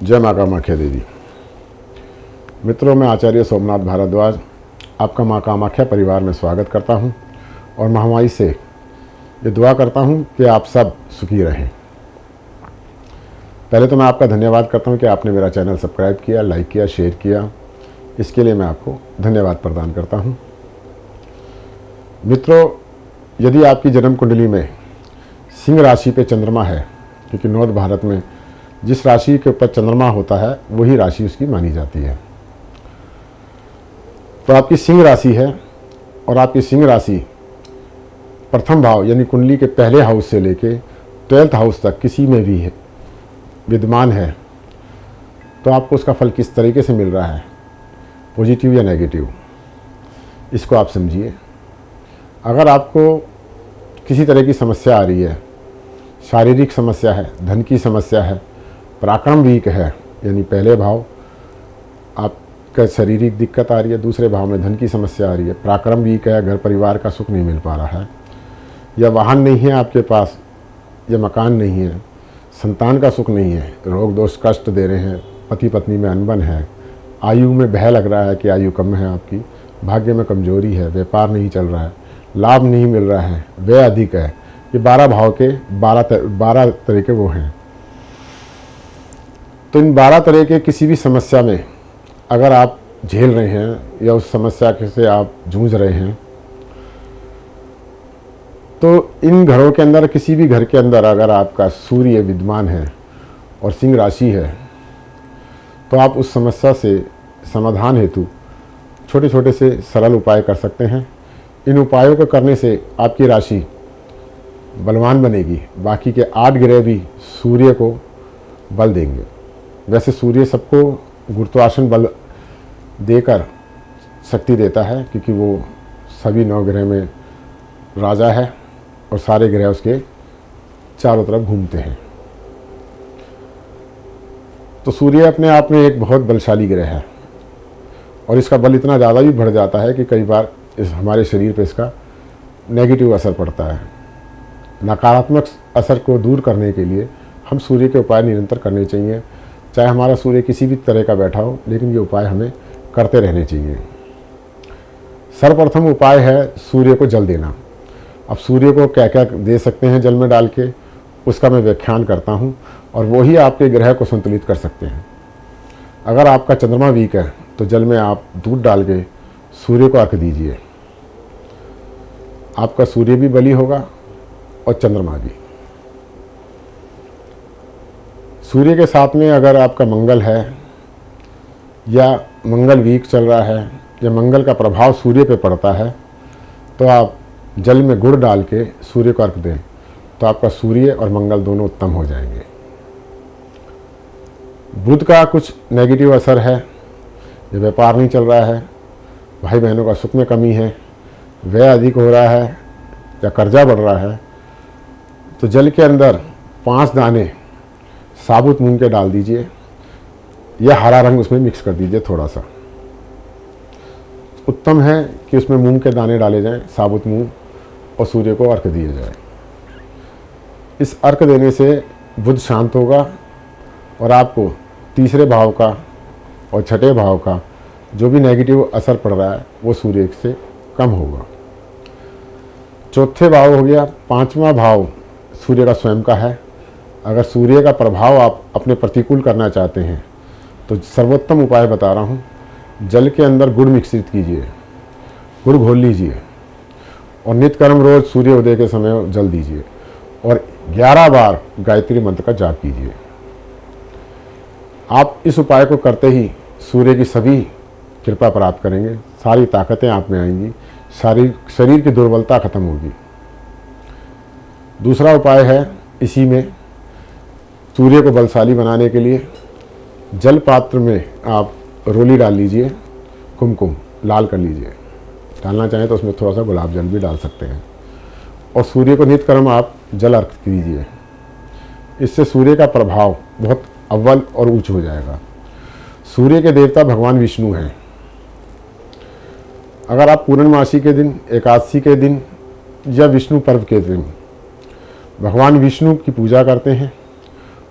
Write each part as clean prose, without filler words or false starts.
जय माँ कामाख्या देवी। मित्रों, मैं आचार्य सोमनाथ भारद्वाज आपका माँ कामाख्या परिवार में स्वागत करता हूँ और महामाई से ये दुआ करता हूँ कि आप सब सुखी रहें। पहले तो मैं आपका धन्यवाद करता हूँ कि आपने मेरा चैनल सब्सक्राइब किया, लाइक किया, शेयर किया। इसके लिए मैं आपको धन्यवाद प्रदान करता हूँ। मित्रों, यदि आपकी जन्म कुंडली में सिंह राशि पे चंद्रमा है, क्योंकि नॉर्थ भारत में जिस राशि के ऊपर चंद्रमा होता है वही राशि उसकी मानी जाती है, तो आपकी सिंह राशि है और आपकी सिंह राशि प्रथम भाव यानी कुंडली के पहले हाउस से लेके 12th हाउस तक किसी में भी है विद्यमान है, तो आपको उसका फल किस तरीके से मिल रहा है, पॉजिटिव या नेगेटिव, इसको आप समझिए। अगर आपको किसी तरह की समस्या आ रही है, शारीरिक समस्या है, धन की समस्या है, पराक्रम वीक है यानी पहले भाव आपका शारीरिक दिक्कत आ रही है, दूसरे भाव में धन की समस्या आ रही है, पराक्रम वीक है, घर परिवार का सुख नहीं मिल पा रहा है, या वाहन नहीं है आपके पास, या मकान नहीं है, संतान का सुख नहीं है, रोग दोष कष्ट दे रहे हैं, पति पत्नी में अनबन है, आयु में भय लग रहा है कि आयु कम है आपकी, भाग्य में कमजोरी है, व्यापार नहीं चल रहा है, लाभ नहीं मिल रहा है, व्यय अधिक है, ये 12 भाव के 12 तरह के वो हैं। तो इन 12 तरह के किसी भी समस्या में अगर आप झेल रहे हैं या उस समस्या से आप जूझ रहे हैं, तो इन घरों के अंदर, किसी भी घर के अंदर अगर आपका सूर्य विद्यमान है और सिंह राशि है, तो आप उस समस्या से समाधान हेतु छोटे छोटे से सरल उपाय कर सकते हैं। इन उपायों को करने से आपकी राशि बलवान बनेगी। बाकी के 8 ग्रह भी सूर्य को बल देंगे। वैसे सूर्य सबको गुरुत्वाकर्षण बल देकर शक्ति देता है, क्योंकि वो सभी 9 ग्रह में राजा है और सारे ग्रह उसके चारों तरफ घूमते हैं। तो सूर्य अपने आप में एक बहुत बलशाली ग्रह है और इसका बल इतना ज़्यादा भी बढ़ जाता है कि कई बार हमारे शरीर पे इसका नेगेटिव असर पड़ता है। नकारात्मक असर को दूर करने के लिए हम सूर्य के उपाय निरंतर करने चाहिए, चाहे हमारा सूर्य किसी भी तरह का बैठा हो, लेकिन ये उपाय हमें करते रहने चाहिए। सर्वप्रथम उपाय है सूर्य को जल देना। अब सूर्य को क्या क्या दे सकते हैं जल में डाल के, उसका मैं व्याख्यान करता हूँ और वही आपके ग्रह को संतुलित कर सकते हैं। अगर आपका चंद्रमा वीक है तो जल में आप दूध डाल के सूर्य को अर्घ दीजिए। आपका सूर्य भी बली होगा और चंद्रमा भी। सूर्य के साथ में अगर आपका मंगल है या मंगल वीक चल रहा है या मंगल का प्रभाव सूर्य पे पड़ता है, तो आप जल में गुड़ डाल के सूर्य को अर्घ दें, तो आपका सूर्य और मंगल दोनों उत्तम हो जाएंगे। बुध का कुछ नेगेटिव असर है, ये व्यापार नहीं चल रहा है, भाई बहनों का सुख में कमी है, व्यय अधिक हो रहा है या कर्जा बढ़ रहा है, तो जल के अंदर 5 दाने साबुत मूंग के डाल दीजिए या हरा रंग उसमें मिक्स कर दीजिए थोड़ा सा। उत्तम है कि उसमें मूंग के दाने डाले जाएं, साबुत मूंग, और सूर्य को अर्घ दिया जाए। इस अर्घ देने से बुध शांत होगा और आपको तीसरे भाव का और छठे भाव का जो भी नेगेटिव असर पड़ रहा है वो सूर्य से कम होगा। चौथे भाव हो गया, 5वां भाव सूर्य का स्वयं का है। अगर सूर्य का प्रभाव आप अपने प्रतिकूल करना चाहते हैं तो सर्वोत्तम उपाय बता रहा हूँ, जल के अंदर गुड़ मिश्रित कीजिए, गुड़ घोल लीजिए और नित्य कर्म रोज सूर्य उदय के समय जल दीजिए और 11 बार गायत्री मंत्र का जाप कीजिए। आप इस उपाय को करते ही सूर्य की सभी कृपा प्राप्त करेंगे, सारी ताकतें आप में आएंगी, शरीर की दुर्बलता खत्म होगी। दूसरा उपाय है, इसी में सूर्य को बलशाली बनाने के लिए जल पात्र में आप रोली डाल लीजिए, कुमकुम लाल कर लीजिए, डालना चाहें तो उसमें थोड़ा सा गुलाब जल भी डाल सकते हैं, और सूर्य को नित्य कर्म आप जल अर्घ कीजिए। इससे सूर्य का प्रभाव बहुत अव्वल और उच्च हो जाएगा। सूर्य के देवता भगवान विष्णु हैं। अगर आप पूर्णमासी के दिन, एकादशी के दिन या विष्णु पर्व के दिन भगवान विष्णु की पूजा करते हैं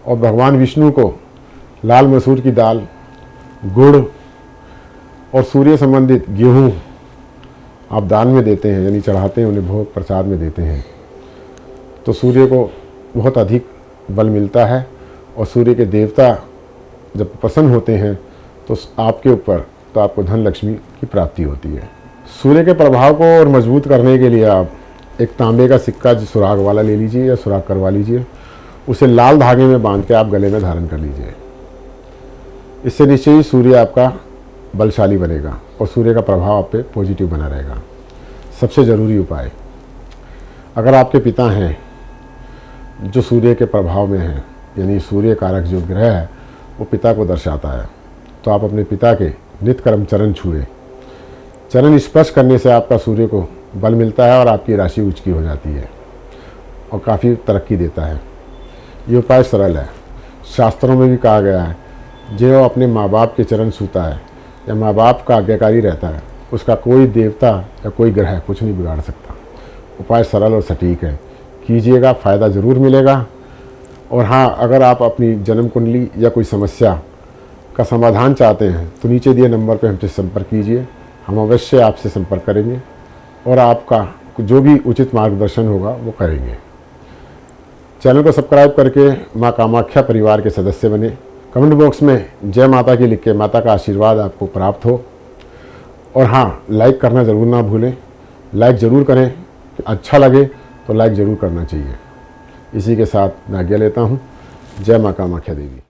और भगवान विष्णु को लाल मसूर की दाल, गुड़ और सूर्य संबंधित गेहूँ आप दान में देते हैं, यानी चढ़ाते हैं, उन्हें भोग प्रसाद में देते हैं, तो सूर्य को बहुत अधिक बल मिलता है। और सूर्य के देवता जब प्रसन्न होते हैं तो आपके ऊपर तो आपको धन लक्ष्मी की प्राप्ति होती है। सूर्य के प्रभाव को और मजबूत करने के लिए आप एक तांबे का सिक्का जो सुराग वाला ले लीजिए या सुराग करवा लीजिए, उसे लाल धागे में बांध के आप गले में धारण कर लीजिए। इससे निश्चय ही सूर्य आपका बलशाली बनेगा और सूर्य का प्रभाव आप पे पॉजिटिव बना रहेगा। सबसे ज़रूरी उपाय, अगर आपके पिता हैं जो सूर्य के प्रभाव में हैं, यानी सूर्य कारक जो ग्रह है वो पिता को दर्शाता है, तो आप अपने पिता के नित्य कर्म चरण छुए। चरण स्पर्श करने से आपका सूर्य को बल मिलता है और आपकी राशि उच्च की हो जाती है और काफ़ी तरक्की देता है। ये उपाय सरल है। शास्त्रों में भी कहा गया है, जो अपने माँ बाप के चरण छूता है या माँ बाप का आज्ञाकारी रहता है, उसका कोई देवता या कोई ग्रह कुछ नहीं बिगाड़ सकता। उपाय सरल और सटीक है, कीजिएगा, फ़ायदा ज़रूर मिलेगा। और हाँ, अगर आप अपनी जन्म कुंडली या कोई समस्या का समाधान चाहते हैं तो नीचे दिए नंबर पर हमसे संपर्क कीजिए, हम अवश्य आपसे संपर्क करेंगे और आपका जो भी उचित मार्गदर्शन होगा वो करेंगे। चैनल को सब्सक्राइब करके माँ कामाख्या परिवार के सदस्य बने। कमेंट बॉक्स में जय माता की लिख के माता का आशीर्वाद आपको प्राप्त हो। और हाँ, लाइक करना ज़रूर ना भूलें, लाइक ज़रूर करें, अच्छा लगे तो लाइक ज़रूर करना चाहिए। इसी के साथ मैं आज्ञा लेता हूँ। जय माँ कामाख्या देवी।